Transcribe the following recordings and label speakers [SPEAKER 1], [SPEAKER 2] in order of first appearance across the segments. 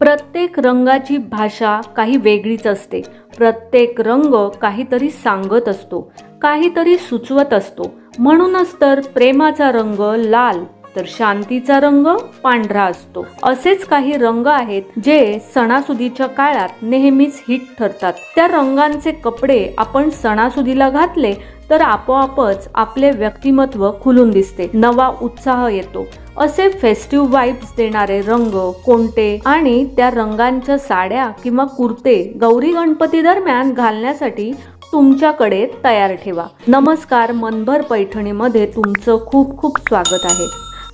[SPEAKER 1] प्रत्येक रंगाची भाषा काही वेगळीच असते। प्रत्येक रंग काहीतरी सांगत असतो, काहीतरी सुचवत असतो। म्हणूनच तर प्रेमाचा रंग लाल तर शांतीचा रंग पांढरा असतो। असेच काही रंग आहेत जे सणासुदीच्या काळात नेहमीच हिट ठरतात। त्या रंगांचे कपडे आपण सणासुदीला घातले तर आपोआपच आपले व्यक्तिमत्व खुलून दिसते, नवा उत्साह येतो। असे फेस्टिव्ह वाइब्स देणारे रंग कोणते आणि त्या रंगांच्या साड्या किंवा कुर्ते गौरी गणपती दरम्यान घालण्यासाठी तुमच्याकडे तयार ठेवा। नमस्कार, मनभर पैठणीमध्ये तुमचं खूप खूप स्वागत आहे।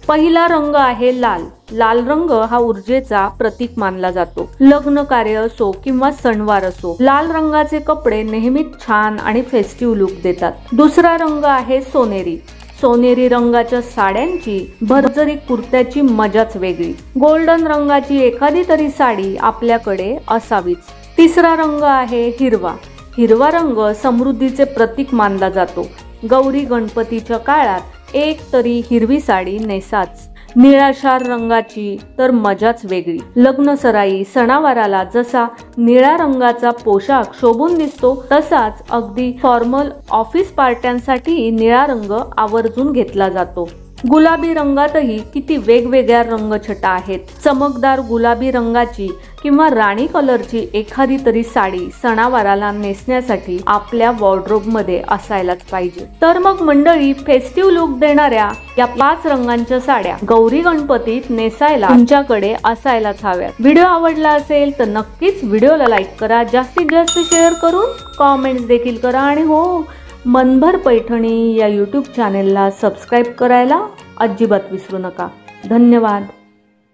[SPEAKER 1] पहिला रंग आहे लाल। लाल रंग हा ऊर्जेचा प्रतीक मानला जातो। लग्न कार्य असो किंवा सणवार असो, लाल रंगाचे कपडे नेहमीच छान आणि फेस्टिव्ह लुक देतात। दुसरा रंग आहे सोनेरी। सोनेरी रंगाच्या साड्यांची, भरजरी कुर्त्याची मजाच वेगळी। गोल्डन रंगाची एखादी तरी साडी आपल्याकडे असावीच। तिसरा रंग आहे हिरवा। हिरवा रंग समृद्धीचे प्रतीक मानला जातो। गौरी गणपतीच्या काळात एक तरी हिरवी साडी नेसाच। निळाशार रंगाची तर मजाच वेगळी। लग्न सराई सणावाराला जसा निळ्या रंगाचा पोशाख शोभून दिसतो, तसाच अगदी फॉर्मल ऑफिस पार्ट्यांसाठी निळा रंग आवर्जून घेतला जातो। गुलाबी रंगातही किती वेगवेगळ्या रंगछटा आहेत। चमकदार गुलाबी रंगाची किंवा राणी कलरची एखादी तरी साडी सणावाराला नेसण्यासाठी आपल्या वॉर्डरोब मध्ये असायलाच पाहिजे। तर मग मंडळी, फेस्टिव्ह लुक देणाऱ्या या 5 रंगांच्या साड्या गौरी गणपतीत नेसायला तुमच्याकडे असायलाच हव्यात। व्हिडिओ आवडला असेल तर नक्कीच व्हिडिओला लाईक करा, जास्तीत जास्त शेअर करून कॉमेंट्स देखील करा आणि हो, मनभर पैठणी या यूट्यूब चॅनेलला सबस्क्राईब करायला अजिबात विसरू नका। धन्यवाद।